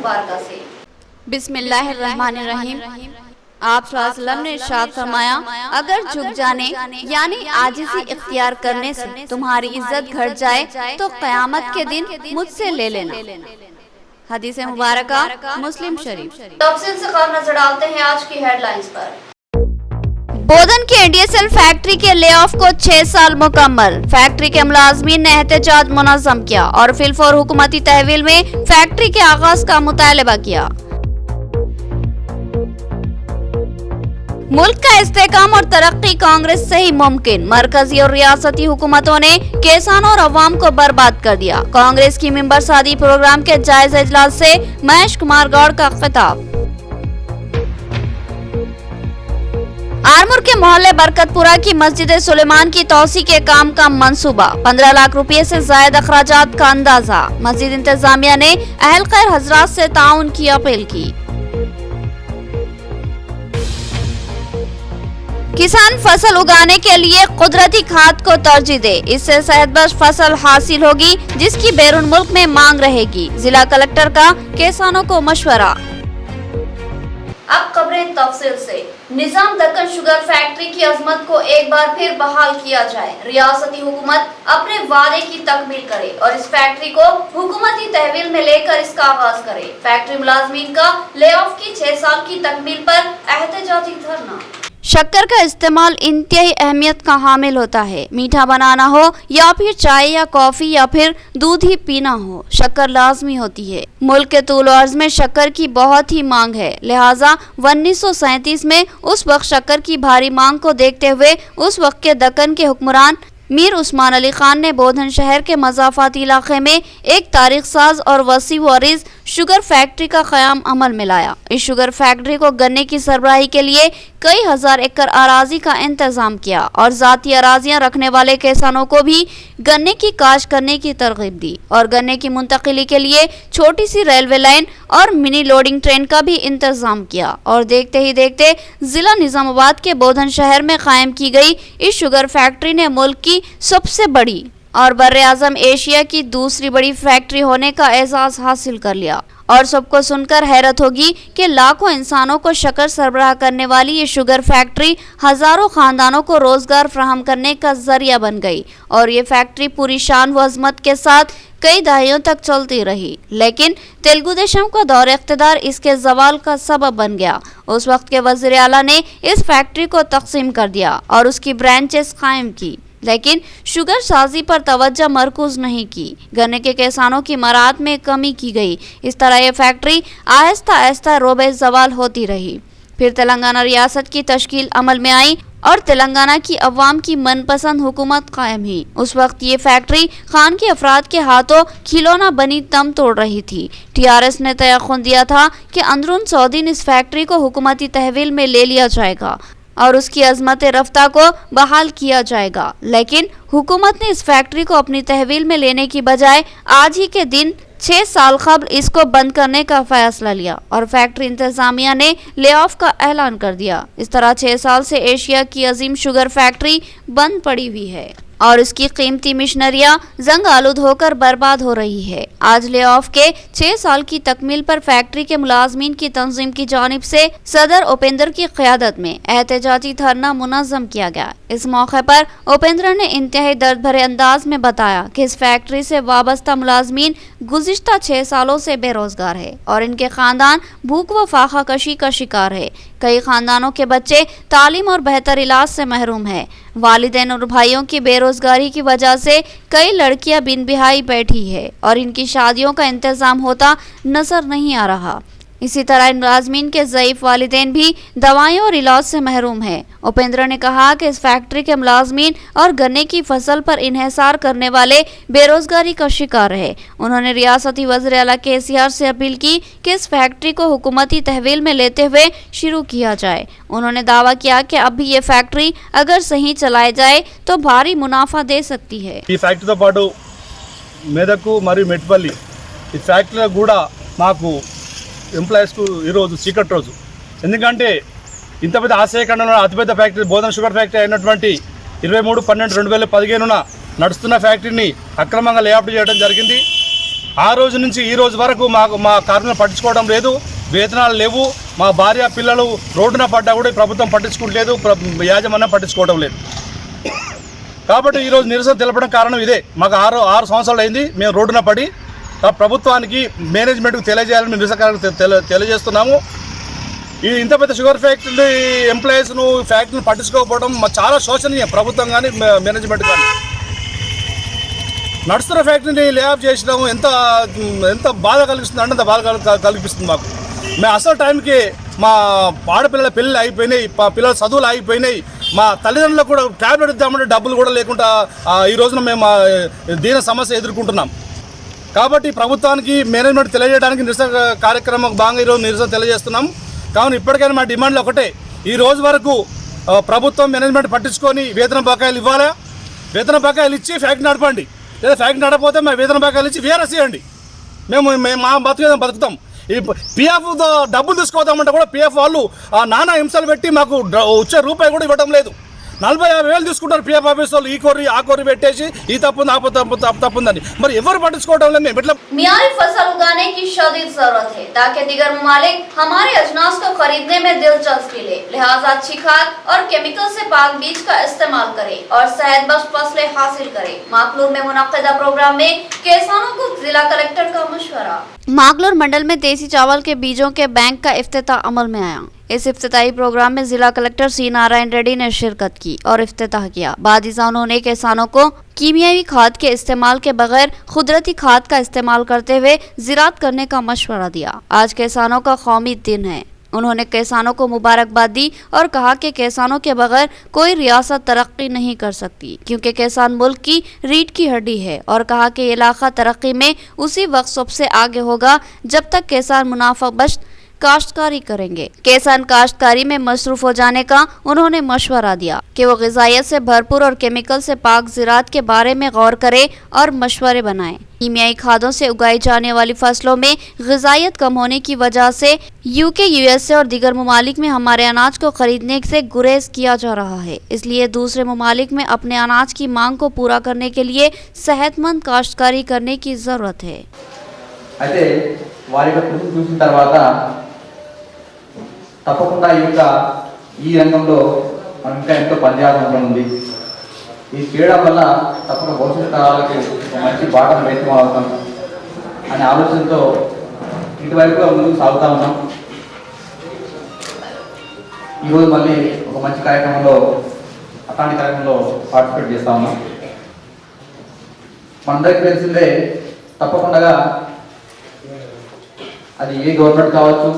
मुबारक से। बिस्मिल्लाहिर्रहमानिर्रहीम। आप सल्लल्लाहु अलैहि वसल्लम ने इरशाद फरमाया, अगर झुक जाने यानी आजिज़ी इख्तियार करने से तुम्हारी इज्जत घट जाए तो क़यामत के दिन मुझसे ले लेना। हदीस मुबारका मुस्लिम शरीफ। तफसील से खबर नजर डालते हैं आज की हेडलाइंस पर। बोधन के इंडियसेल फैक्ट्री के ले ऑफ को 6 साल मुकम्मल। फैक्ट्री के मुलाजमीन ने एहतजाज मुनज़्ज़म किया और फिलफौर हुकूमती तहवील में फैक्ट्री के आगाज का मुतालबा किया। मुल्क का इस्तेहकाम और तरक्की कांग्रेस से ही मुमकिन। मरकजी और रियासती हुकूमतों ने किसानों और अवाम को बर्बाद कर दिया। कांग्रेस की मेंबर सादी प्रोग्राम के जायजा इजलास से महेश कुमार गौड़ का खिताब। आरमूर के मोहल्ले बरकतपुरा की मस्जिद सुलेमान की तौसी के काम का मंसूबा। 15 लाख रुपए से जायद अखराजात का अंदाजा। मस्जिद इंतजामिया ने अहल खैर हजरात से ताउन की अपील की। किसान फसल उगाने के लिए कुदरती खाद को तरजीह दे, इससे सेहतबख्श फसल हासिल होगी जिसकी बैरून मुल्क में मांग रहेगी। जिला कलेक्टर का किसानों को मशवरा। अब खबरें तफसील से। निजाम दक्कन शुगर फैक्ट्री की अजमत को एक बार फिर बहाल किया जाए। रियासती हुकूमत अपने वादे की तकमील करे और इस फैक्ट्री को हुकूमती तहवील में लेकर इसका आगाज करे। फैक्ट्री मुलाजमीन का ले ऑफ की 6 साल की तकमील पर एहतजाजी धरना। शक्कर का इस्तेमाल इंतहाई अहमियत का हामिल होता है। मीठा बनाना हो या फिर चाय या कॉफी या फिर दूध ही पीना हो, शक्कर लाजमी होती है। मुल्क के तूल अर्ज में शक्कर की बहुत ही मांग है, लिहाजा 1937 में उस वक्त शक्कर की भारी मांग को देखते हुए उस वक्त के दक्कन के हुक्मरान मीर उस्मान अली खान ने बोधन शहर के मज़ाफ़ाती इलाके में एक तारीख साज और वसी वरीज़ शुगर फैक्ट्री का क़याम अमल में लाया। इस शुगर फैक्ट्री को गन्ने की सरबराही के लिए कई हजार एकड़ अराजी का इंतजाम किया और ज़ाती अराजियाँ रखने वाले किसानों को भी गन्ने की काश्त करने की तरगीब दी और गन्ने की मुंतकिली के लिए छोटी सी रेलवे लाइन और मिनी लोडिंग ट्रेन का भी इंतजाम किया। और देखते ही देखते जिला निजामाबाद के बोधन शहर में कायम की गई इस शुगर फैक्ट्री ने मुल्क की सबसे बड़ी और बर्रे-आज़म एशिया की दूसरी बड़ी फैक्ट्री होने का एजाज़ हासिल कर लिया। और सबको सुनकर हैरत होगी कि लाखों इंसानों को शक्कर सरबराह करने वाली ये शुगर फैक्ट्री हजारों खानदानों को रोजगार फराहम करने का जरिया बन गई और ये फैक्ट्री पूरी शान व अजमत के साथ कई दहाइयों तक चलती रही। लेकिन तेलुगु देशम का दौर इख्तिदार इसके जवाल का सबब बन गया। उस वक्त के वज़ीर आला ने इस फैक्ट्री को तकसीम कर दिया और उसकी ब्रांचेस कायम की, लेकिन शुगर साजी पर तवज्जो मरकूज नहीं की। गन्ने के किसानों की मराहत में कमी की गई। इस तरह ये फैक्ट्री आहिस्ता आहिस्ता रोबे जवाल होती रही। फिर तेलंगाना रियासत की तश्कील अमल में आई और तेलंगाना की अवाम की मनपसंद हुकूमत कायम हुई। उस वक्त ये फैक्ट्री खान के अफराद के हाथों खिलौना बनी दम तोड़ रही थी। TRS ने तयक़ुन दिया था कि अंदरून 100 दिन इस फैक्ट्री को हुकूमती तहवील में ले लिया जाएगा और उसकी अजमत रफ्ता को बहाल किया जाएगा, लेकिन हुकूमत ने इस फैक्ट्री को अपनी तहवील में लेने की बजाय आज ही के दिन 6 साल कबल इसको बंद करने का फैसला लिया और फैक्ट्री इंतजामिया ने ले ऑफ का ऐलान कर दिया। इस तरह 6 साल से एशिया की अजीम शुगर फैक्ट्री बंद पड़ी हुई है और उसकी कीमती मिशनरियां जंग आलूद होकर बर्बाद हो रही है। आज ले ऑफ के 6 साल की तकमील पर फैक्ट्री के मुलाजमीन की तंजीम की जानिब से सदर उपेंद्र की क़यादत में एहतजाजी धरना मुनज़्ज़म किया गया। इस मौके पर उपेंद्र ने इंतहाई दर्द भरे अंदाज में बताया कि इस फैक्ट्री से वाबस्ता मुलाजमीन गुज़िश्ता 6 सालों से बेरोजगार है और इनके खानदान भूख व फाका कशी का शिकार है। कई खानदानों के बच्चे तालीम और बेहतर इलाज से महरूम है। वालिदैन और भाइयों की बेरोजगारी की वजह से कई लड़कियां बिन बिहाई बैठी है और इनकी शादियों का इंतजाम होता नजर नहीं आ रहा। इसी तरह इन मुलाजमीन के ज़ईफ़ वालिदैन भी दवाइयों और इलाज से महरूम हैं। उपेंद्र ने कहा कि इस फैक्ट्री के मुलाजमीन और गन्ने की फसल पर इन्हिसार करने वाले बेरोजगारी का शिकार है। उन्होंने रियासती वज़ीर आला KCR से अपील की कि इस फैक्ट्री को हुकूमती तहवील में लेते हुए शुरू किया जाए। उन्होंने दावा किया कि अब भी ये फैक्ट्री अगर सही चलाई जाए तो भारी मुनाफा दे सकती है। ఈ ఫ్యాక్టరీతో పాటు మెదకు మరియు మెట్పల్లి ఈ ఫ్యాక్టరీలో కూడా మాకు ఎంప్లాయీస్కు ఈరోజు సీక్రెట్ రోజు, ఎందుకంటే ఇంత పెద్ద ఆశయఖండంలో అతిపెద్ద ఫ్యాక్టరీ బోధన షుగర్ ఫ్యాక్టరీ అయినటువంటి 23/12/2015 నడుస్తున్న ఫ్యాక్టరీని అక్రమంగా లేఅవుట్ చేయడం జరిగింది. ఆ రోజు నుంచి ఈ రోజు వరకు మా కార్మికులను పట్టించుకోవడం లేదు, వేతనాలు లేవు. మా భార్య పిల్లలు రోడ్డున పడ్డా కూడా ప్రభుత్వం పట్టించుకోవట్లేదు, యాజమాన్యం పట్టించుకోవడం లేదు. కాబట్టి ఈరోజు నిరసన తెలపడం కారణం ఇదే. మాకు 6 సంవత్సరాలు అయింది మేము రోడ్డున పడి. ప్రభుత్వానికి మేనేజ్మెంట్కి తెలియజేయాలని నిరసనకారులకు తెలియజేస్తున్నాము. ఈ ఇంత పెద్ద షుగర్ ఫ్యాక్టరీ ఎంప్లాయీస్ను ఫ్యాక్టరీని పట్టించుకోకపోవడం చాలా శోచనీయం. ప్రభుత్వం కానీ మేనేజ్మెంట్ కానీ నడుస్తున్న ఫ్యాక్టరీని లే ఆఫ్ చేసడం ఎంత బాధ కలిగిస్తుంది అంటే అంత బాధ కల్పిస్తుంది మాకు. మేము అసలు టైంకి మా ఆడపిల్లల పెళ్ళి అయిపోయినాయి, మా పిల్లల చదువులు అయిపోయినాయి, మా తల్లిదండ్రులకు కూడా ట్యాబ్లెట్ ఇద్దామంటే డబ్బులు కూడా లేకుండా ఈ రోజున మేము దీన సమస్య ఎదుర్కొంటున్నాం. కాబట్టి ప్రభుత్వానికి మేనేజ్మెంట్ తెలియజేయడానికి నిరసన కార్యక్రమం భాగంగా ఈరోజు నిరసన తెలియజేస్తున్నాం. కావున ఇప్పటికైనా మా డిమాండ్లు ఒకటే, ఈ రోజు వరకు ప్రభుత్వం మేనేజ్మెంట్ పట్టించుకొని వేతన బకాయిలు ఇవ్వాలా, వేతన బకాయిలు ఇచ్చి ఫ్యాక్టరీ నడపండి, లేదా ఫ్యాక్టరీ నడపకపోతే మా వేతన బకాయిలు ఇచ్చి వీఆర్ఎస్ చేయండి. మేము మా బతుకుతాం. ఈ పిఎఫ్ డబ్బులు తీసుకోదామంటే కూడా పిఎఫ్ వాళ్ళు నానా హింసలు పెట్టి మాకు వచ్చే రూపాయి కూడా ఇవ్వడం లేదు. 40-50 వేలు తీసుకుంటారు పిఎఫ్ ఆఫీస్ వాళ్ళు. ఈ కోరి ఆ కోరి పెట్టేసి ఈ తప్పుందని మరి ఎవరు పట్టించుకోవడం లేదు. మేము ఎట్లా मियारी फसल उगाने की शदीद जरूरत है ताकि दीगर ममालिक हमारे अजनास को खरीदने में दिलचस्पी ले, लिहाजा अच्छी खाद और केमिकल से पाक बीज का इस्तेमाल करें और सेहतबख्श फसलें हासिल करें। माकलूर में मुनक्किदा प्रोग्राम में किसानों को जिला कलेक्टर का मशवरा। मागलोर मंडल में देसी चावल के बीजों के बैंक का इफ्तिताह अमल में आया। इस इफ्तिताही प्रोग्राम में जिला कलेक्टर सी नारायण रेड्डी ने शिरकत की और इफ्तिताह किया। बादिसा उन्होंने किसानों को कीमियावी खाद के इस्तेमाल के बगैर कुदरती खाद का इस्तेमाल करते हुए ज़राअत करने का मशवरा दिया। आज किसानों का कौमी दिन है। उन्होंने किसानों को मुबारकबाद दी और कहा कि किसानों के बगैर कोई रियासत तरक्की नहीं कर सकती, क्योंकि किसान मुल्क की रीढ़ की हड्डी है, और कहा कि इलाका तरक्की में उसी वक्त सबसे आगे होगा जब तक किसान मुनाफा बख्श काश्तकारी करेंगे। किसान काश्तकारी में मसरूफ हो जाने का उन्होंने मशवरा दिया कि वो ग़िज़ाइयत से भरपूर और केमिकल से पाक ज़राअत के बारे में गौर करे और मशवरे बनाएं। कीमियाई खादों से उगाई जाने वाली फसलों में ग़िज़ाइयत कम होने की वजह से यूके, यूएसए और दीगर ममालिक में हमारे अनाज को खरीदने से गुरेज किया जा रहा है। इसलिए दूसरे ममालिक में अपने अनाज की मांग को पूरा करने के लिए सेहतमंद काश्तकारी करने की ज़रूरत है। అయితే వారి యొక్క కృషి చూసిన తర్వాత తప్పకుండా ఈ రంగంలో మనం ఇంకా ఎంతో పనిచేయాల్సి ఉంది. ఇది చేయడం వల్ల తప్పకుండా భవిష్యత్తు తరాలకు మంచి బాటను వేసుకోవాలవుతాం అనే ఆలోచనతో ఇటువైపుగా ముందుకు సాగుతూ ఉన్నాం. ఈరోజు మళ్ళీ ఒక మంచి కార్యక్రమంలో అట్లాంటి కార్యక్రమంలో పార్టిసిపేట్ చేస్తూ ఉన్నాం. మనందరికీ తెలిసిందే, తప్పకుండా అది ఏ గవర్నమెంట్ కావచ్చు,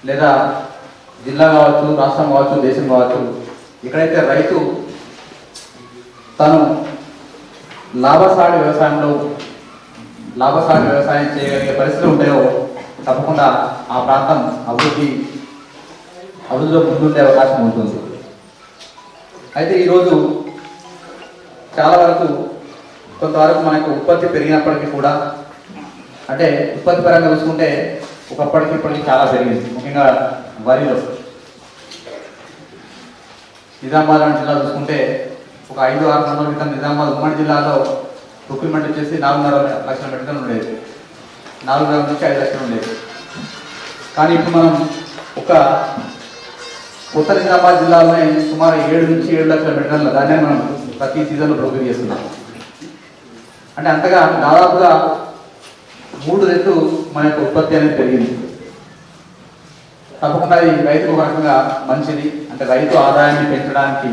లేదా జిల్లా కావచ్చు, రాష్ట్రం కావచ్చు, దేశం కావచ్చు, ఎక్కడైతే రైతు తను లాభసాటి వ్యవసాయం చేయగలిగే పరిస్థితులు ఉంటాయో తప్పకుండా ఆ ప్రాంతం అభివృద్ధిలో ముందుండే అవకాశం ఉంటుంది. అయితే ఈరోజు చాలా వరకు కొంతవరకు మనకు ఉత్పత్తి పెరిగినప్పటికీ కూడా, అంటే ఉత్పత్తి పరంగా చూసుకుంటే ఒకప్పటికి ఇప్పటికి చాలా పెరిగింది. ముఖ్యంగా వరిలో నిజామాబాద్ జిల్లా చూసుకుంటే ఒక 5-6 సంవత్సరాల క్రితం నిజామాబాద్ ఉమ్మడి జిల్లాలో ప్రొక్యూర్మెంట్ వచ్చేసి 4.5 లక్షల మెట్రికలు ఉండేది, 4.5 నుంచి 5 లక్షలు ఉండేది. కానీ ఇప్పుడు మనం ఒక కొత్త నిజామాబాద్ జిల్లాలోనే సుమారు 7 నుంచి 7 లక్షల మెట్రికల ధాన్యాన్ని మనం ప్రతి సీజన్లో ప్రొక్యూర్ చేస్తున్నాం. అంటే అంతగా దాదాపుగా 3 రెట్లు మన యొక్క ఉత్పత్తి అనేది పెరిగింది. తప్పకుండా ఇది రైతుకు ఒక రకంగా మంచిది. అంటే రైతు ఆదాయాన్ని పెంచడానికి,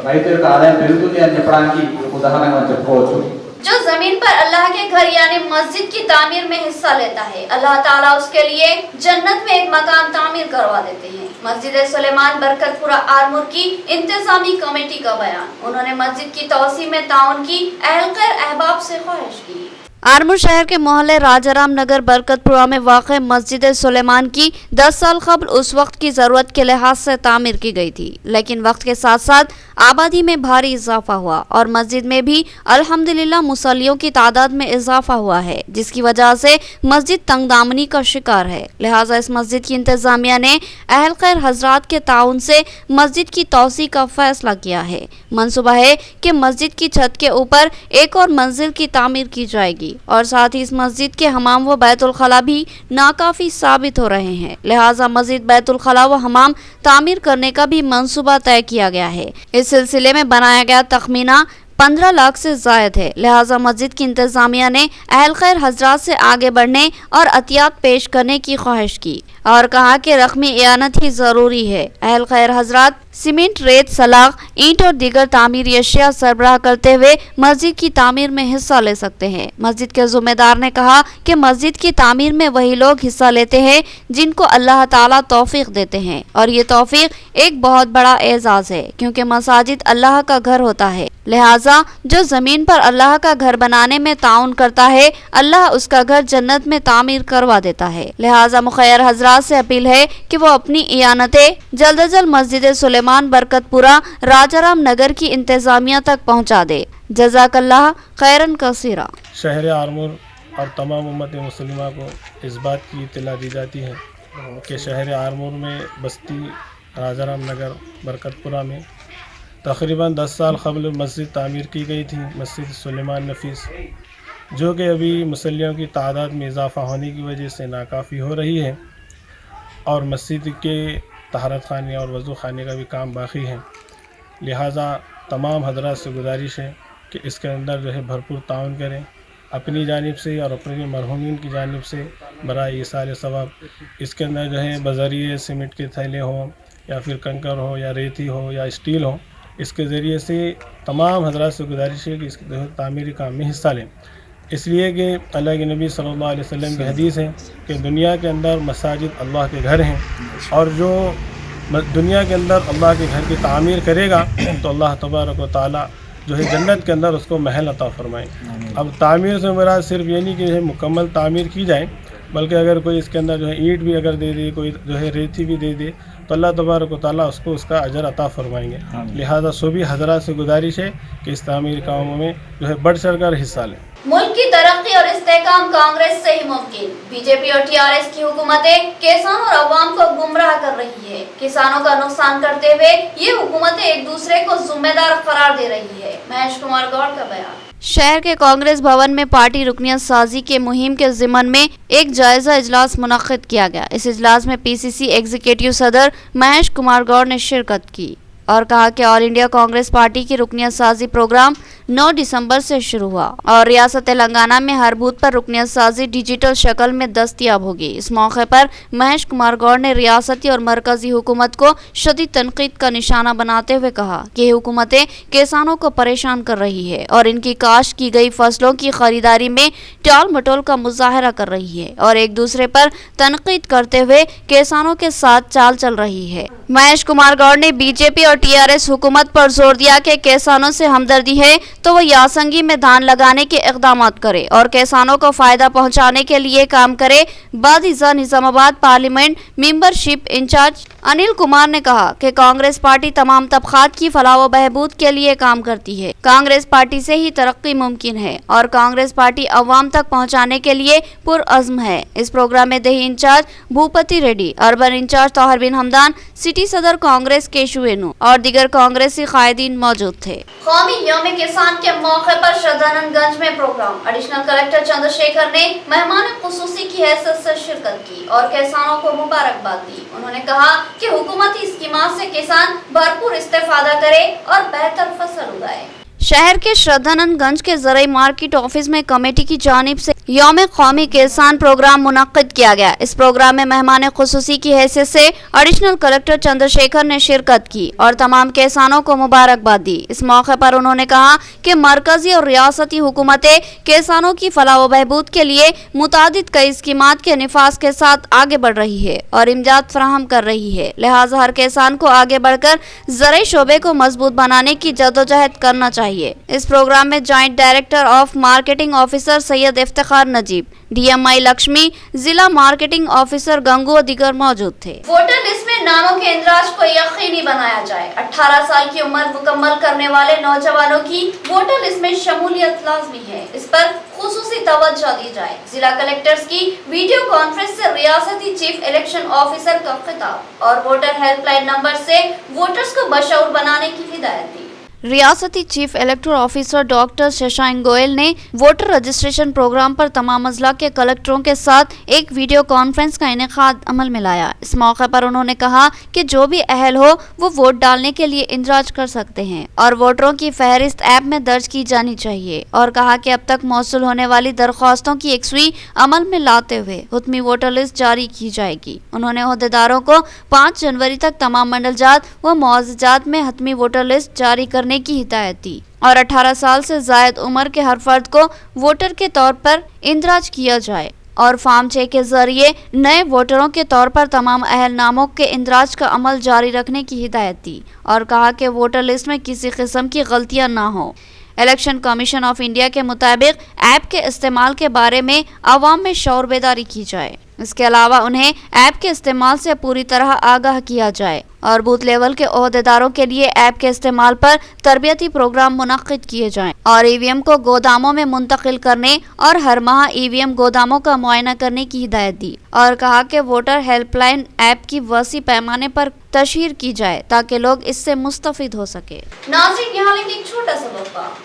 రైతు యొక్క ఆదాయం పెరుగుతుంది అని చెప్పడానికి ఒక ఉదాహరణగా మనం చెప్పుకోవచ్చు. जो जमीन पर अल्लाह के घर यानी मस्जिद की तामीर में हिस्सा लेता है, अल्लाह ताला उसके लिए जन्नत में एक मकान तामीर करवा देते हैं। मस्जिद सुलेमान बरकतपुरा आरमूर की इंतजामी कमेटी का बयान। उन्होंने मस्जिद की तौसी में ताउन की अहलकर अहबाब से ख्वाहिश की। आरमूर शहर के मोहल्ले राजाराम नगर बरकतपुरा में वाक़ मस्जिद सुलेमान की 10 साल कबल उस वक्त की ज़रूरत के लिहाज से तामीर की गई थी, लेकिन वक्त के साथ साथ आबादी में भारी इजाफा हुआ और मस्जिद में भी अल्हम्दुलिल्लाह मुसल्लियों की तादाद में इजाफा हुआ है, जिसकी वजह से मस्जिद तंगदामनी का शिकार है। लिहाजा इस मस्जिद की इंतज़ामिया ने अहल खैर हजरात के ताउन से मस्जिद की तौसी का फैसला किया है। मंसूबा है कि मस्जिद की छत के ऊपर एक और मंजिल की तामीर की जाएगी। और साथ ही इस मस्जिद के हमाम व बैतुल खला भी नाकाफी साबित हो रहे हैं। लिहाजा मस्जिद, बैतुल खला व हमाम तामीर करने का भी मंसूबा तय किया गया है। इस सिलसिले में बनाया गया तखमीना 15 लाख से जायद है। लिहाजा मस्जिद की इंतजामिया ने अहल खैर हजरात से आगे बढ़ने और अतियात पेश करने की ख्वाहिश की और कहा कि रकमी इयानत ही ज़रूरी है। अहल खैर हजरात सीमेंट, रेत, सलाख, ईंट और दीगर तामीरी अशिया सरबराह करते हुए मस्जिद की तामीर में हिस्सा ले सकते हैं। मस्जिद के ज़िम्मेदार ने कहा कि मस्जिद की तामीर में वही लोग हिस्सा लेते हैं जिनको अल्लाह ताला तौफीक देते हैं और ये तौफीक एक बहुत बड़ा एजाज़ है, क्योंकि मसाजिद अल्लाह का घर होता है। लिहाजा जो ज़मीन पर अल्लाह का घर बनाने में ताउन करता है, अल्लाह उसका घर जन्नत में तामीर करवा देता है। लिहाजा मुखैर हजरात से अपील है कि वो अपनी इयानतें जल्द अज जल्द मस्जिद सुलेमान बरकतपुरा, राजाराम नगर की इंतजामिया तक पहुँचा दे। जज़ाकल्लाह खैरन कसीरा। शहर आरमूर और तमाम उम्मत मुस्लिमा को इस बात की इत्तला दी जाती है कि शहर आरमूर में बस्ती राजाराम नगर बरकतपुरा में तकरीबन 10 साल क़ब्ल मस्जिद तामीर की गई थी, मस्जिद सुलेमान नफीस, जो कि अभी मुसल्लियों की तादाद में इजाफ़ा होने की वजह से नाकाफ़ी हो रही है और मस्जिद के तहरत खाने और वज़ू खाने का भी काम बाकी है। लिहाजा तमाम हजरात से गुजारिश है कि इसके अंदर जो है भरपूर ताउन करें अपनी जानिब से और अपने मरहूमीन की जानिब से बराए ईसाल सवाब। इसके अंदर जो है बज़रिए सीमेंट के थैले हों या फिर कंकर हो या रेती हो या स्टील हो, इसके ज़रिए से तमाम हजरात से गुजारिश है कि इसके जो है तामीरी काम में हिस्सा लें, इसलिए कि अल्लाह के नबी सल्लल्लाहु अलैहि वसल्लम की हदीस है कि दुनिया के अंदर मसाजिद अल्लाह के घर हैं और जो दुनिया के अंदर अल्लाह के घर की तामीर करेगा तो अल्लाह तबारक व तआला जो है जन्नत के अंदर उसको महल अता फरमाए। अब तामीर से मेरा सिर्फ ये नहीं कि जो है मुकम्मल तामीर की जाए, बल्कि अगर कोई इसके अंदर जो है ईंट भी अगर दे दे, कोई जो है रेती भी दे दे, तो अल्लाह तबारक व तआला उसको उसका अजर अता फरमाएंगे। लिहाजा सभी हजरात से गुजारिश है कि इस तामीर कामों में जो है बढ़ चढ़ कर हिस्सा लें। मुल्क की तरक्की और इस्तेहकाम कांग्रेस से ही मुमकिन। बीजेपी और टीआरएस की हुकूमतें किसानों और अवाम को गुमराह कर रही है। किसानों का नुकसान करते हुए ये हुकूमतें एक दूसरे को जिम्मेदार करार दे रही है। महेश कुमार गौड़ का बयान। शहर के कांग्रेस भवन में पार्टी रुकनियत साजी के मुहिम के ज़िमन में एक जायजा इजलास मुनक्किद किया गया। इस इजलास में पीसीसी एग्जीक्यूटिव सदर महेश कुमार गौड़ ने शिरकत की और कहा कि ऑल इंडिया कांग्रेस पार्टी की रुकनियत साजी प्रोग्राम 9 दिसंबर से शुरू हुआ और रियासत तेलंगाना में हर बूथ पर रुकनियत साजी डिजिटल शक्ल में दस्तयाब होगी। इस मौके पर महेश कुमार गौड़ ने रियासती और मरकजी हुकूमत को शदीद तनकीद का निशाना बनाते हुए कहा कि हुकूमतें किसानों को परेशान कर रही है और इनकी काश्त की गई फसलों की खरीदारी में टाल मटोल का मुजाहरा कर रही है और एक दूसरे पर तनकीद करते हुए किसानों के साथ चाल चल रही है। महेश कुमार गौड़ ने बीजेपी और टीआरएस हुकूमत पर जोर दिया कि किसानों से हमदर्दी है तो वो यासंगी में धान लगाने के इक़दामात करे और किसानों को फायदा पहुंचाने के लिए काम करे। बादिजा Nizamabad parliament membership in charge Anil Kumar ने कहा कि कांग्रेस पार्टी तमाम तबकात की फलाह व बहबूद के लिए काम करती है। कांग्रेस पार्टी से ही तरक्की मुमकिन है और कांग्रेस पार्टी अवाम तक पहुंचाने के लिए पुरअज़्म है। इस प्रोग्राम में दही in charge Bhupathi Reddy, urban in charge Tauhar bin Hamdan, city सदर कांग्रेस केशु वेणु और दीगर कांग्रेसी कायदीन मौजूद थे। कौमी यौम किसान के मौके पर शाहजानंदगंज में प्रोग्राम। एडिशनल कलेक्टर चंद्रशेखर ने मेहमान खुसूसी की हैसियत से शिरकत की और किसानों को मुबारकबाद दी। उन्होंने कहा कि हुकूमती स्कीमात से किसान भरपूर इस्तेफादा करे और बेहतर फसल उगाए। शहर के शाहजानंदगंज के ज़राई मार्केट ऑफिस में कमेटी की जानिब से यौम कौमी किसान प्रोग्राम मुनक्किद किया गया। इस प्रोग्राम में मेहमान खुसूसी की हैसियत से एडिशनल कलेक्टर चंद्रशेखर ने शिरकत की और तमाम किसानों को मुबारकबाद दी। इस मौके पर उन्होंने कहा कि मरकजी और रियासती हुकूमतें किसानों की फलाह व बहबूद के लिए मुतादिद कई स्कीमात के निफाज के साथ आगे बढ़ रही है और इमदाद फराहम कर रही है। लिहाजा हर किसान को आगे बढ़कर ज़राई शोबे को मजबूत बनाने की जदोजहद करना चाहिए। इस प्रोग्राम में joint director of marketing officer Syed Iftikhar Najeeb, DMI Lakshmi, जिला मार्केटिंग ऑफिसर गंगू और दीगर मौजूद थे। वोटर लिस्ट में नामों के इंदराज को यकीनी बनाया जाए। 18 साल की उम्र मुकम्मल करने वाले नौजवानों की वोटर लिस्ट में शमूलियत लाजमी है, इस पर खुसूसी तवज्जो दी जाए। जिला कलेक्टर्स की वीडियो कॉन्फ्रेंस से रियासती चीफ इलेक्शन ऑफिसर का खिताब और वोटर हेल्पलाइन नंबर से वोटर्स को बशऊर बनाने की हिदायत दी। रियासती chief electoral officer doctor Shashank Goyal ने वोटर रजिस्ट्रेशन प्रोग्राम पर तमाम अजला के कलेक्टरों के साथ एक वीडियो कॉन्फ्रेंस का इनेकाद अमल में लाया। इस मौके पर उन्होंने कहा कि जो भी अहल हो वो वोट डालने के लिए इंदराज कर सकते हैं और वोटरों की फहरिस्त ऐप में दर्ज की जानी चाहिए, और कहा कि अब तक मौसूल होने वाली दरख्वास्तों की एक सुई अमल में लाते हुए हुतमी वोटर लिस्ट जारी की जाएगी। उन्होंने अहदेदारों को 5 जनवरी तक तमाम मंडल जात व मुआवजात में हतमी वोटर लिस्ट जारी करने की हिदायत दी और 18 साल से जायद उम्र के हर फर्द को वोटर के तौर पर इंदराज किया जाए और फार्म 6 के जरिए नए वोटरों के तौर पर तमाम अहल नामों के इंदराज का अमल जारी रखने की हिदायत दी और कहा कि वोटर लिस्ट में किसी किस्म की गलतियां ना हो। इलेक्शन कमीशन ऑफ इंडिया के मुताबिक ऐप के इस्तेमाल के बारे में आवाम में शौर बेदारी की जाए। इसके अलावा उन्हें ऐप के इस्तेमाल से पूरी तरह आगाह किया जाए और बूथ लेवल के ओहदेदारों के लिए ऐप के इस्तेमाल पर तरबियती प्रोग्राम मुनक्किद किए जाएं और ईवीएम को गोदामों में मुंतकिल करने और हर माह ईवीएम गोदामों का मुआयना करने की हिदायत दी और कहा कि वोटर हेल्पलाइन ऐप की वसी पैमाने पर तशहीर की जाए ताकि लोग इससे मुस्तफिद हो सके। नाज़रीन, यहाँ लेंगे एक छोटा सा वक्फा।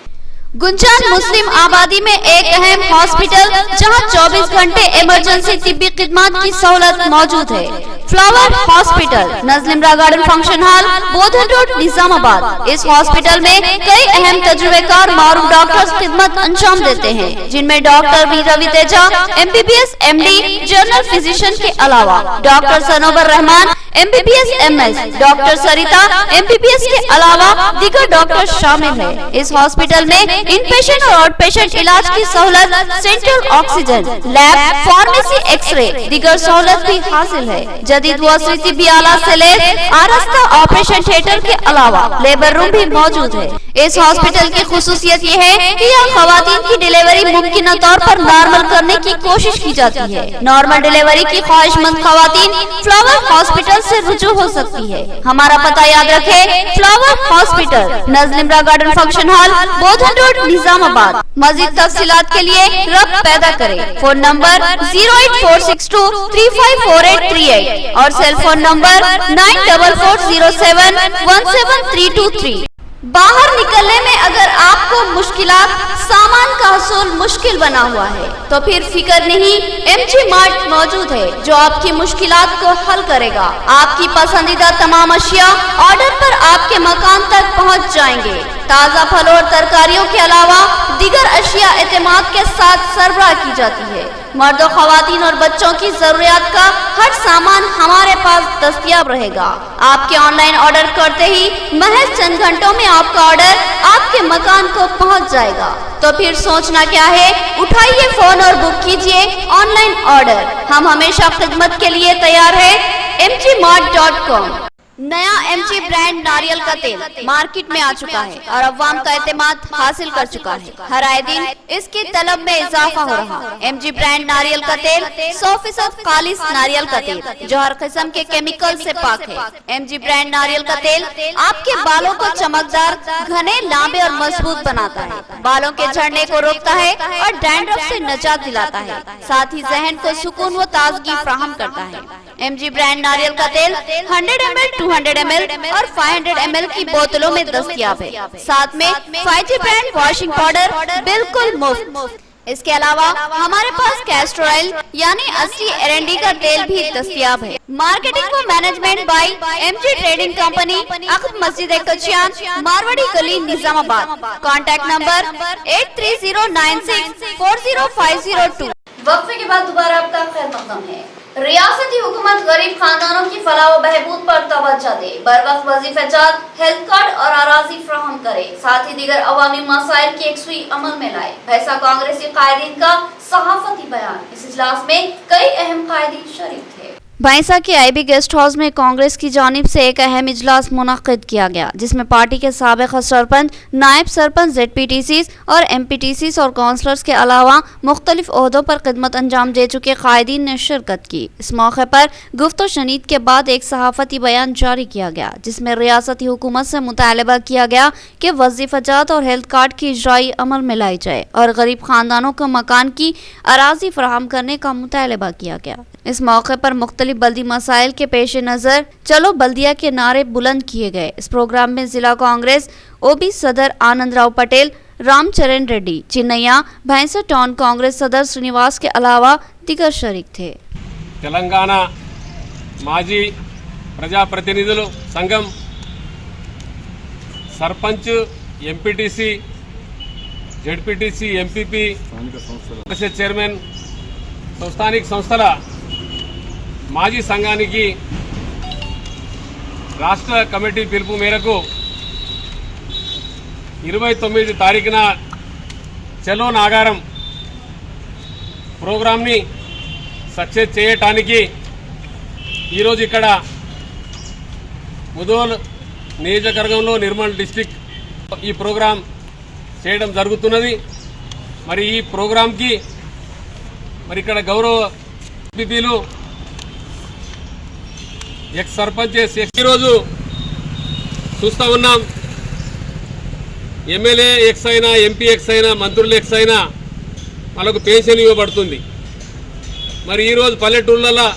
गुंजान मुस्लिम आबादी में एक अहम हॉस्पिटल जहां 24 घंटे इमरजेंसी तिब्बी खिदमत की सहूलत मौजूद है। फ्लावर हॉस्पिटल, नजलिमरा garden function hall, Bodhan road, Nizamabad. इस हॉस्पिटल में कई अहम तजुर्बेकार मारूफ डॉक्टर्स खिदमत अंजाम देते हैं, जिनमें doctor V Ravi Teja MBBS MD general physician के अलावा doctor Sanobar Rahman MBBS MS, doctor Sarita MBBS के अलावा दीगर डॉक्टर शामिल है। इस हॉस्पिटल में इनपेशेंट और आउट पेशेंट इलाज की सहूलत, central oxygen, lab, pharmacy, x ray, दीगर सहूलत भी हासिल है। जदीद व तिब्बी आलात से लैस आरास्ता ऑपरेशन थिएटर के अलावा लेबर रूम भी मौजूद है। इस हॉस्पिटल की खुसूसियत ये है कि यहाँ खवातीन की डिलीवरी मुमकिन तौर पर नॉर्मल करने की कोशिश की जाती है। नॉर्मल डिलीवरी की ख्वाहिशमंद खवातीन फ्लावर हॉस्पिटल से रुजू हो सकती है। हमारा पता याद रखे, फ्लावर हॉस्पिटल, नजलिमरा garden function hall, Bodhan road, Nizamabad. मजीद तफसीलात के लिए रब्त पैदा करें। फोन नंबर 08462 354838 और सेल फोन नंबर 9440717323। बाहर निकलने में अगर आपको मुश्किलात, सामान का हसूल मुश्किल बना हुआ है तो फिर फिक्र नहीं, MG मार्ट मौजूद है जो आपकी मुश्किलात को हल करेगा। आपकी पसंदीदा तमाम अशिया ऑर्डर पर आपके मकान तक पहुंच जाएंगे। ताज़ा फल और तरकारियों के अलावा दीगर अशिया एतमाद के साथ सरबराह की जाती है। मर्दों, खवातीन और बच्चों की जरूरियात का हर सामान हमारे पास दस्तयाब रहेगा। आपके ऑनलाइन ऑर्डर करते ही महज चंद घंटों में आपका ऑर्डर आपके मकान को पहुंच जाएगा। तो फिर सोचना क्या है, उठाइए फोन और बुक कीजिए ऑनलाइन ऑर्डर। हम हमेशा खिदमत के लिए तैयार है। mgmart.com। नया MG ब्रांड नारियल का तेल मार्केट में आ चुका है और अवाम का एतमाद हासिल कर चुका है। हर आए दिन इसकी तलब में इजाफा हो रहा है। MG ब्रांड नारियल का तेल 100% खालिस नारियल का तेल जो हर किस्म के केमिकल से पाक है। MG ब्रांड नारियल का तेल आपके बालों को चमकदार, घने, लंबे और मजबूत बनाता है, बालों के झड़ने को रोकता है और डैंड्रफ से निजात दिलाता है, साथ ही जहन को सुकून व ताजगी फराहम करता है। MG ब्रांड नारियल का तेल 100 ml, 200 ml और 500 ml की बोतलों में दस्तयाब है। साथ में 5G ब्रांड वॉशिंग पाउडर बिल्कुल मुफ्त। इसके अलावा हमारे पास कैस्टर ऑयल यानी असली एरंडी का तेल भी दस्तयाब है। मार्केटिंग व management by MG trading company, अक़ब मस्जिद कचियान, मारवाड़ी गली, निजामाबाद। Contact number 8309640502। वक्फे के बाद दोबारा आपका खैर मकदम है। रियासती हुकूमत गरीब खानदानों की फलाह व बहबूद पर तवज्जो दे, बर वक्त वजीफेजात, हेल्थ कार्ड और अराजी फराहम करे, साथ ही दीगर अवामी मसाइल की एक सुई अमल में लाए। भैंसा कांग्रेसी कायदीन का सहाफती बयान। इस इजलास में कई अहम कायदीन शरीक थे। भैंसा के IB गेस्ट हाउस में कांग्रेस की जानिब से एक अहम इजलास मुनक्किद किया गया, जिसमें पार्टी के साबिक़ सरपंच, नायब सरपंच, ZPTCs और MPTCs और काउंसलर्स के अलावा मुख्तलिफ ओहदों पर खिदमत अंजाम दे चुके कायदीन ने शिरकत की। इस मौके पर गुफ्त व शनीद के बाद एक सहाफती बयान जारी किया गया, जिसमें रियासती हुकूमत से मुतालबा किया गया कि वजीफाजात और हेल्थ कार्ड की इजराई अमल में लाई जाए और गरीब खानदानों को मकान की अराजी फराहम करने का मुतालबा किया गया। इस मौके पर मुख्तलिफ मुख्तलिफ बल्दी मसाइल के पेश नज़र चलो बल्दिया के नारे बुलंद किए गए। इस प्रोग्राम में जिला कांग्रेस ओबी सदर आनंद राव पटेल, रामचरण रेड्डी चिन्नैया, भैंसा टाउन कांग्रेस सदर श्रीनिवास के अलावा दिगर शरीक थे। తెలంగాణ మాజీ ప్రజాప్రతినిధులు సంఘం సర్పంచ్, ఎంపీటీసీ, జెడ్పీటీసీ, ఎంపీపీ, పరిషత్ చైర్మన్, స్థానిక సంస్థల మాజీ సంఘానికి రాష్ట్ర కమిటీ పిలుపు మేరకు 29 తారీఖున చలో నాగారం ప్రోగ్రాంని సక్సెస్ చేయటానికి ఈరోజు ఇక్కడ ముదోల్ నియోజకవర్గంలో నిర్మల్ డిస్ట్రిక్ట్ ఈ ప్రోగ్రాం చేయడం జరుగుతున్నది। మరి ఈ ప్రోగ్రాంకి మరి ఇక్కడ గౌరవ ఎంపీలు, ఎక్స్ సర్పంచెస్ ఈరోజు చూస్తూ ఉన్నాం। ఎమ్మెల్యే ఎక్స్ అయినా, ఎంపీ ఎక్స్ అయినా, మంత్రులు ఎక్స్ అయినా వాళ్ళకు పెన్షన్ ఇవ్వబడుతుంది। మరి ఈరోజు పల్లెటూళ్ళలో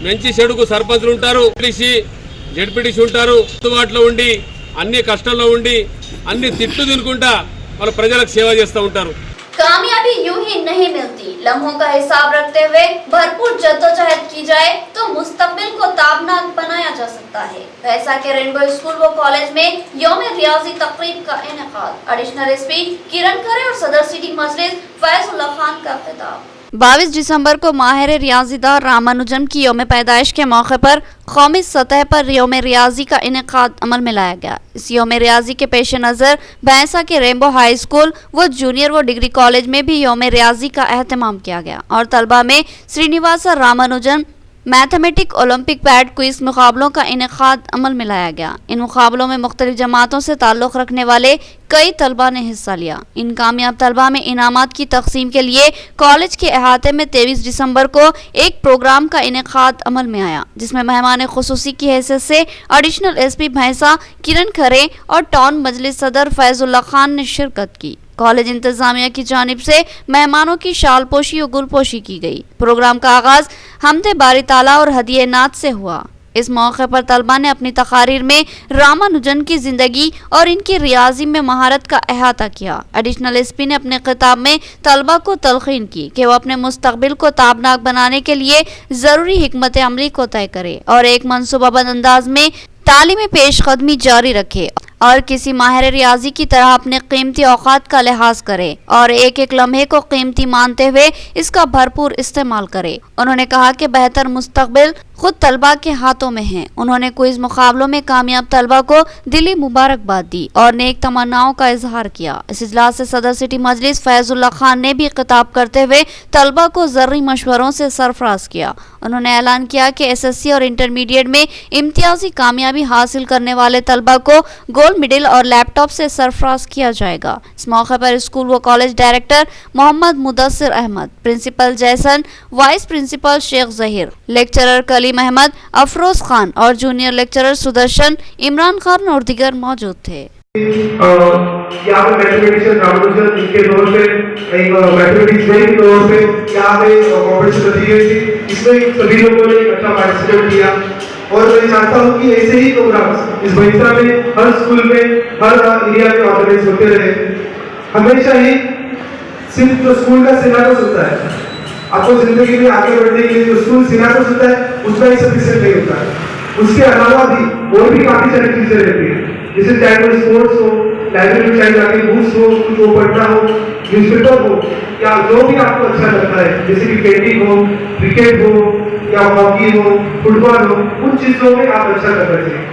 మంచి చెడుకు సర్పంచులు ఉంటారు, జెడ్పీటీసీ ఉంటారు, అందుబాటులో ఉండి అన్ని కష్టంలో ఉండి అన్ని తిట్లు తినుకుంటా వాళ్ళ ప్రజలకు సేవ చేస్తూ ఉంటారు। कामयाबी यूं ही नहीं मिलती, लम्हों का हिसाब रखते हुए भरपूर जद्दोजहद की जाए तो मुस्तकबिल को ताबनाक बनाया जा सकता है। भैंसा के रेनबो स्कूल व कॉलेज में यौम रियाजी तकरीब का इनेकाद, एडिशनल एसपी किरण खरे और सदर सिटी मजलिस फैजुल्लाह खान का खिताब। 22 दिसंबर को माहिर रियाजीदार रामानुजन की यौम पैदाइश के मौके पर कौमी सतह पर यौम रियाजी का इनेकाद अमल में लाया गया। इस यौम रियाजी के पेश नज़र भैंसा के रेनबो हाई स्कूल व जूनियर व डिग्री कॉलेज में भी यौम रियाजी का अहतमाम किया गया और तलबा में Srinivas Ramanujan mathematic olympiad quiz मुकाबलों का इनेकाद अमल में लाया गया। इन मुकाबलों में मुख्तलिफ जमातों से ताल्लुक़ रखने वाले कई तलबा ने हिस्सा लिया। इन कामयाब तलबा में इनामात की तकसीम के लिए कॉलेज के अहाते में 23 दिसंबर को एक प्रोग्राम का इनेकाद अमल में आया, जिसमें मेहमान खुसूसी की हैसियत से एडिशनल एसपी भैंसा किरण खरे और टाउन मजलिस सदर फैजुल्लाह खान ने शिरकत की। कॉलेज इंतजामिया की जानिब से मेहमानों की शालपोशी और गुलपोशी की गई। प्रोग्राम का आगाज हमदे बारी ताला और हदिये नात से हुआ। इस मौके पर तलबा ने अपनी तकारीर में रामानुजन की जिंदगी और इनकी रियाजी में महारत का अहाता किया। एडिशनल एसपी ने अपने खिताब में तलबा को तलखीन की कि वो अपने मुस्तकबिल को ताबनाक बनाने के लिए ज़रूरी हिकमत अमली को तय करे और एक मनसूबाबंद अंदाज में तालीमी पेशकदमी जारी रखे और किसी माहिर रियाजी की तरह अपने कीमती औकात का लिहाज करे और एक एक लम्हे को कीमती मानते हुए इसका भरपूर इस्तेमाल करे। उन्होंने कहा कि बेहतर मुस्तकबिल खुद तलबा के हाथों में है। उन्होंने क्विज मुकाबलों में कामयाब तलबा को दिली मुबारकबाद दी और नेक तमन्नाओं का इजहार किया। इस इजलास से सदर सिटी मजलिस फैजुल्लाह खान ने भी खिताब करते हुए तलबा को ज़रूरी मशवरों से सरफराज किया। उन्होंने ऐलान किया कि एसएससी और इंटरमीडिएट में इम्तियाजी कामयाबी हासिल करने वाले तलबा को गोल्ड मेडल और लैपटॉप से सरफराज किया जाएगा। इस मौके पर स्कूल व college director Mohammed Mudassir Ahmed, principal Jason, vice principal Sheikh Zaheer, lecturer Kaleem Ahmed, Afroz Khan और जूनियर लेक्चरर सुदर्शन, इमरान खान और दीगर मौजूद थे। यहाँ पे मैथमेटिशियन रामानुजन इनके दौर पे एक मैथमेटिक्स के दौर पे यहाँ पे कॉम्पिटिशन रखी गई थी। इसमें सभी लोगों ने अच्छा पार्टिसिपेट किया और मैं चाहता हूँ कि ऐसे ही प्रोग्राम इस भैंसा में हर स्कूल में हर एरिया में ऑर्गेनाइज होते रहे। हमेशा ही सिर्फ जो स्कूल का सिलेबस होता है, आपको जिंदगी में आगे बढ़ने के लिए जो स्कूल सिलेबस होता है उसका ही सफिशिएंट नहीं होता है। उसके अलावा भी और भी काफी सारी चीजें रहती है, जैसे चाहे वो स्पोर्ट्स हो, लाइब्रेरी में चाहे जाके बुक्स हो, कुछ वो पढ़ना हो, न्यूज़पेपर हो, या जो भी आपको अच्छा लगता है, जैसे कि पेंटिंग हो, क्रिकेट हो, या हॉकी हो, फुटबॉल हो, उन चीजों में आप अच्छा कर सकते हैं।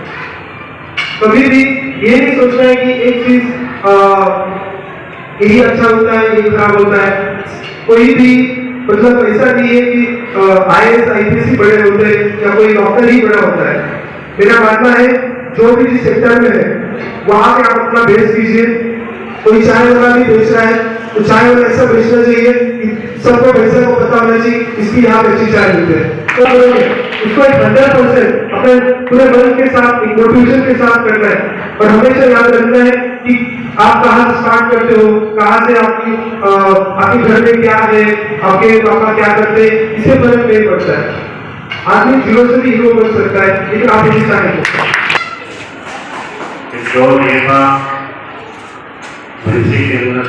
कभी भी ये नहीं सोचना है कि एक चीज यही अच्छा होता है, ये खराब होता है। कोई भी मतलब ऐसा नहीं है कि IAS IPSC बड़े होते हैं या कोई डॉक्टर ही बड़ा होता है। मेरा मानना है जो भी जिस सेक्टर में है वहां पे आप अपना बेस कीजिए। कोई चाय वाला भी बेच रहा है तो चाय वाला ऐसा बेचना चाहिए कि सबको पैसे को पता होना चाहिए इसकी यहाँ पे अच्छी चाय मिलती है, तो उसको 100% अपने पूरे मन के साथ, एक मोटिवेशन के साथ करना है। और हमेशा याद रखना है कि आप कहाँ से स्टार्ट करते हो, कहाँ से आपके घर में क्या है, आपके पापा क्या करते हैं, इससे फर्क नहीं पड़ता है। आदमी जीरो से भी हीरो बन सकता है, लेकिन आप ऐसे चाहेंगे जो नेता भविष्य के अंदर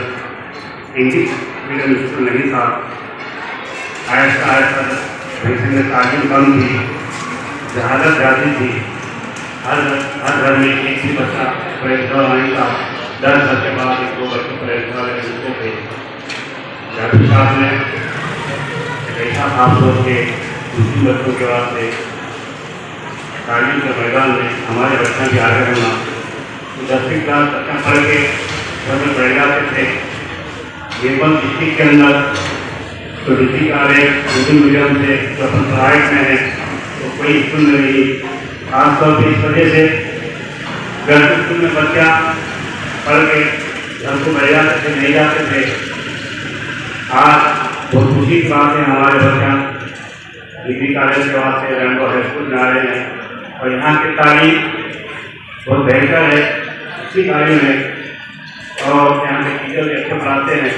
इंग्लिश मीडियम स्कूल नहीं था, आहिस्ता आहिस्ता भविष्य में तालीम कम थी, जहालत ज़्यादा थी, हर घर में एक ही बच्चा प्रयोगशाला नहीं था, 10 साल के बाद एक दो बच्चे प्रयोगशाला में मिलते थे। जाफर साहब ने एक ऐसा खास सोच के दूसरी बच्चों के वास्ते तालीम के मैदान में हमारे बच्चों की आगे होना, 10वीं क्लास बच्चा पढ़ के घर में बैठ जाते थे। निर्मल डिस्ट्रिक्ट के अंदर तो डिस्ट्रिक्ट आ रहे हिंदी मीडियम से जो अपन प्राइवेट में है तो कोई स्कूल में नहीं, खासतौर पर इस वजह से गर्ल्स स्कूल में बच्चा पढ़ के घर को बैठ जाते थे, नहीं जाते थे। आज बहुत खुशी की बात है, हमारे बच्चा डिग्री कॉलेज के वास्ते रैंको हाई स्कूल में आ रहे हैं और यहाँ की तालीम बहुत बेहतर है, अच्छी तालीम है और यहाँ के टीचर भी अच्छे पढ़ाते हैं।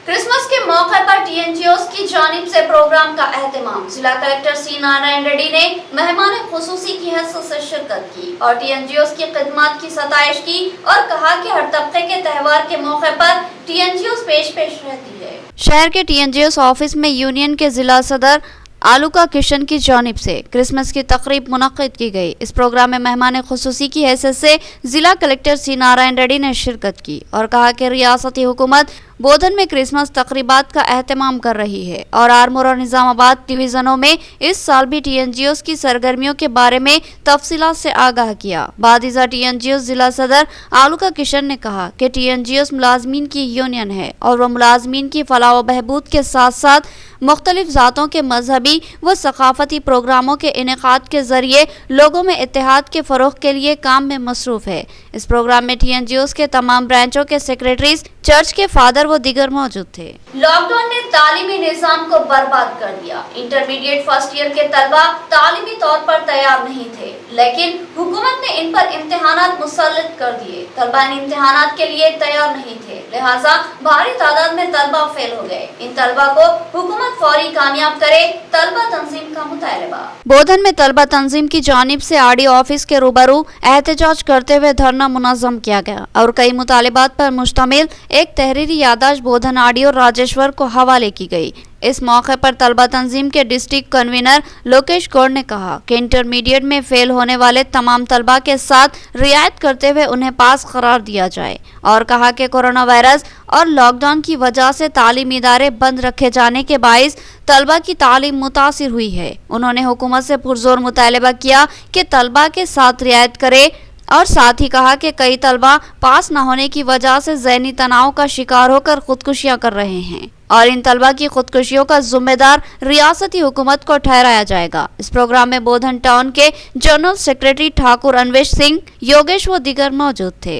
क्रिसमस के मौके पर टीएनजीओस की जानिब से प्रोग्राम का एहतमाम जिला कलेक्टर सी नारायण रेड्डी ने मेहमान खुसूसी की हैसियत से शिरकत की और टीएनजीओस की खिदमत की सताइश की और कहा कि हर तबके के त्योहार के मौके पर टीएनजीओस पेश रहती है। शहर के टीएनजीओस ऑफिस में यूनियन के जिला सदर आलूका किशन की जानिब से क्रिसमस की तकरीब मुनक्किद की गई। इस प्रोग्राम में मेहमान खुसूसी की हैसियत से जिला कलेक्टर सी नारायण रेड्डी ने शिरकत की और कहा कि रियासती हुकूमत बोधन में क्रिसमस तकरीबात का एहतमाम कर रही है और आरमूर और निजामाबाद डिवीजनों में इस साल भी टीएनजीओस की सरगर्मियों के बारे में तफसीलात से आगाह किया। बादिजा टीएनजीओस जिला सदर आलूका किशन ने कहा कि टीएनजीओस मुलाजमीन की यूनियन है और वह मुलाजमीन की फलाह व बहबूद के साथ साथ मुख्तलिफ ज़ातों के मजहबी व सकाफती प्रोग्रामों के इनेकाद के जरिए लोगों में इत्तेहाद के फ़रोग़ के लिए काम में मसरूफ़ है। इस प्रोग्राम में टीएनजीओस के तमाम ब्रांचों के सेक्रेटरीज, चर्च के फादर व दीगर मौजूद थे। लॉकडाउन ने तालीमी निजाम को बर्बाद कर दिया। इंटरमीडिएट फर्स्ट ईयर के तलबा तालीमी तौर पर तैयार नहीं थे, लेकिन हुकूमत ने इन पर इम्तिहानात मुसल्लत कर दिए। तलबा इन इम्तिहानात के लिए तैयार नहीं थे, लिहाजा भारी तादाद में तलबा फेल हो गए। इन तलबा को हुकूमत फौरी कामयाब करे, तलबा तंजीम का मुतालबा। बोधन में तलबा तंजीम की जानिब से आरडीओ ऑफिस के रूबरू एहतजाज करते हुए धरना मुनज़्ज़म किया गया और कई मुतालिबात पर मुश्तमिल एक तहरीरी यादाश्त बोधन आरडीओ राजेश्वर को हवाले की गई। इस मौके पर तलबा तंजीम के डिस्ट्रिक्ट कन्वीनर लोकेश गौड़ ने कहा कि इंटरमीडिएट में फेल होने वाले तमाम तलबा के साथ रियायत करते हुए उन्हें पास करार दिया जाए और कहा कि कोरोना वायरस और लॉकडाउन की वजह से तालीमी इदारे बंद रखे जाने के बाइस तलबा की तालीम मुतासिर हुई है। उन्होंने हुकूमत से पुरजोर मुतालबा किया कि तलबा के साथ रियायत करे और साथ ही कहा कि कई तलबा पास न होने की वजह से ज़हनी तनाव का शिकार होकर खुदकुशियां कर रहे हैं और इन तलबा की खुदकुशियों का जिम्मेदार रियासती हुकूमत को ठहराया जाएगा। इस प्रोग्राम में बोधन टाउन के जनरल सेक्रेटरी ठाकुर अन्वेश सिंह, योगेश व दीगर मौजूद थे।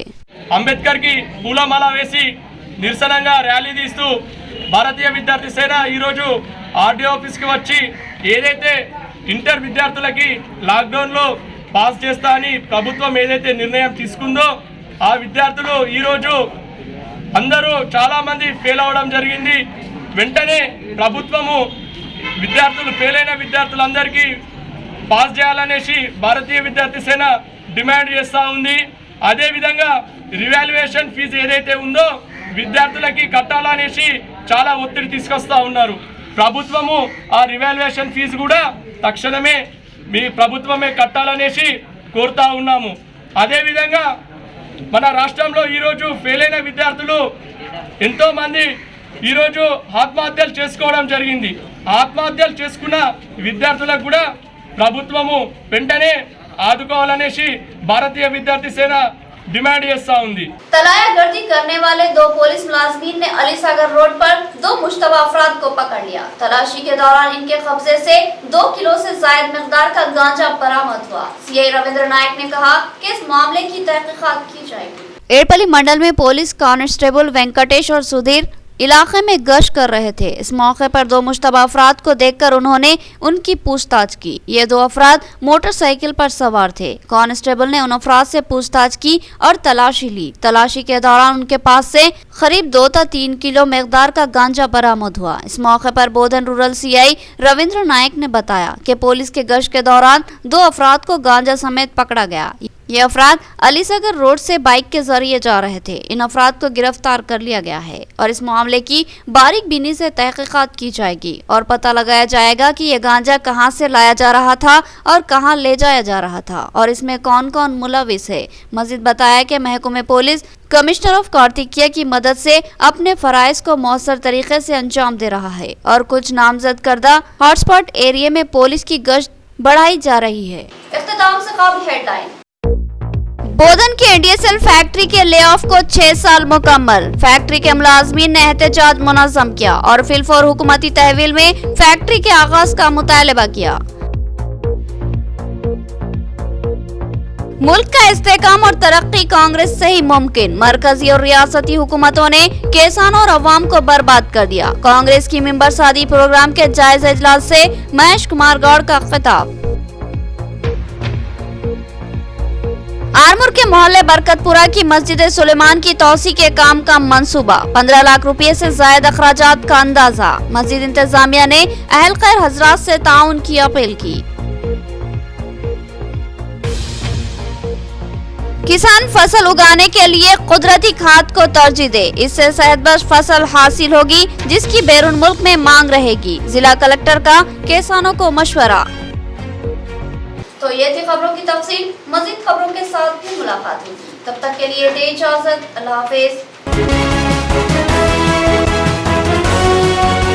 అంబేద్కర్ కి పూలమాల వేసి నిరసనగా ర్యాలీ తీస్తూ భారతీయ విద్యార్థి సేన ఈరోజు ఆర్డీఓ ఆఫీస్కి వచ్చి ఏదైతే ఇంటర్ విద్యార్థులకి లాక్డౌన్లో పాస్ చేస్తా అని ప్రభుత్వం ఏదైతే నిర్ణయం తీసుకుందో ఆ విద్యార్థులు ఈరోజు అందరూ చాలామంది ఫెయిల్ అవ్వడం జరిగింది. వెంటనే ప్రభుత్వము విద్యార్థులు ఫెయిల్ అయిన విద్యార్థులందరికీ పాస్ చేయాలనేసి భారతీయ విద్యార్థి సేన డిమాండ్ చేస్తూ ఉంది. అదేవిధంగా రివాల్యుయేషన్ ఫీజు ఏదైతే ఉందో విద్యార్థులకి కట్టాలనేసి చాలా ఒత్తిడి తీసుకొస్తూ ఉన్నారు. ప్రభుత్వము ఆ రివాల్యుయేషన్ ఫీజు కూడా తక్షణమే మీ ప్రభుత్వమే కట్టాలనేసి కోరుతా ఉన్నాము. అదేవిధంగా మన రాష్ట్రంలో ఈరోజు ఫెయిల్ అయిన విద్యార్థులు ఎంతోమంది ఈరోజు ఆత్మహత్యలు చేసుకోవడం జరిగింది. ఆత్మహత్యలు చేసుకున్న విద్యార్థులకు కూడా ప్రభుత్వము వెంటనే ఆదుకోవాలనేసి భారతీయ విద్యార్థి సేన डिमांड చేస్తా ఉంది. तलाया गर्दी करने वाले 2 पुलिस मुलाजमीन ने अली सागर रोड पर 2 मुश्तबा अफराद को पकड़ लिया। तलाशी के दौरान इनके कब्जे से 2 किलो से जायद मिकदार का गांजा बरामद हुआ। सीआई रविंद्र नायक ने कहा कि इस मामले की तहकीकात की जाएगी। एड़पल्ली मंडल में पुलिस कांस्टेबल वेंकटेश और सुधीर इलाके में गश्त कर रहे थे। इस मौके पर 2 मुश्तबा अफराद को देखकर उन्होंने उनकी पूछताछ की। ये 2 अफराद मोटरसाइकिल पर सवार थे। कांस्टेबल ने उन अफराद से पूछताछ की और तलाशी ली। तलाशी के दौरान उनके पास से करीब 2 से 3 किलो मकदार का गांजा बरामद हुआ। इस मौके पर बोधन रूरल सीआई रविंद्र नायक ने बताया कि पुलिस के गश्त के दौरान 2 अफराद को गांजा समेत पकड़ा गया। ये अफराद अलीसगर रोड से बाइक के जरिए जा रहे थे। इन अफराद को गिरफ्तार कर लिया गया है और इस मामले की बारीक बीनी से तहकीकात की जाएगी और पता लगाया जाएगा कि ये गांजा कहां से लाया जा रहा था और कहां ले जाया जा रहा था और इसमें कौन कौन मुलविस है। मजीद बताया कि महकमे पुलिस कमिश्नर ऑफ कार्तिकेय की मदद से अपने फराइज को मौसर तरीके से अंजाम दे रहा है और कुछ नामजद करदा हॉटस्पॉट एरिया में पुलिस की गश्त बढ़ाई जा रही है। इख्तिताम से काबिल हेडलाइन। बोधन की एडीएसएल फैक्ट्री के ले ऑफ को 6 साल मुकम्मल। फैक्ट्री के मुलाजमीन ने एहतजाज मुनज़्ज़म किया और फिलफौर हुकूमती तहवील में फैक्ट्री के आगाज का मुतालबा किया। मुल्क का इस्तेहकाम और तरक्की कांग्रेस से ही मुमकिन। मरकजी और रियासती हुकूमतों ने किसानों और अवाम को बर्बाद कर दिया। कांग्रेस की मेंबर शादी प्रोग्राम के जायजा इजलास से महेश कुमार गौड़ का खिताब। आरमूर के मोहल्ले बरकतपुरा की मस्जिद सुलेमान की तौसी के काम का मंसूबा। 15 लाख रुपए से ज्यादा अखराजात का अंदाजा। मस्जिद इंतजामिया ने अहल खैर हजरात से ताउन की अपील की। किसान फसल उगाने के लिए कुदरती खाद को तरजीह दे। इससे सेहतबख्श फसल हासिल होगी जिसकी बैरून मुल्क में मांग रहेगी। जिला कलेक्टर का किसानों को मशवरा। तो ये थी खबरों की तफसील। मजीद खबरों के साथ भी मुलाकात होगी। तब तक के लिए दे इजाजत। अल्लाह हाफिज।